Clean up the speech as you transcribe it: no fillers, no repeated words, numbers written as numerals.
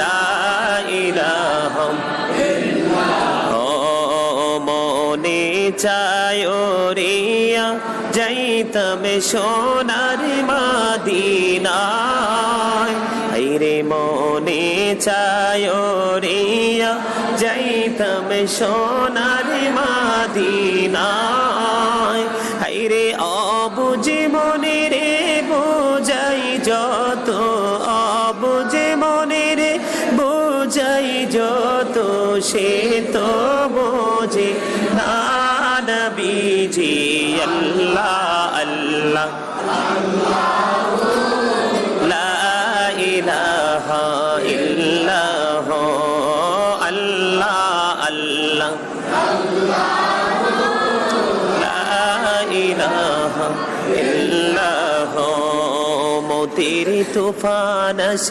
লা ইলাহা মনে চায় রিয়া যাইতাম সোনার মদিনায়। হায়রে মনে চায় রিয়া যাইতাম সোনার মদিনায়। হায়রে অবুঝে মনে রে বোঝাই যত, অবুঝে মনে রে বোঝাই যত, সে তো বোঝে না নবীজি। আল্লাহ আল্লাহ লা ইলাহা ইল্লাল্লাহ আল্লাহ আল্লাহ লা ইলাহা ইল্লাল্লাহ। মতির তুফান আসে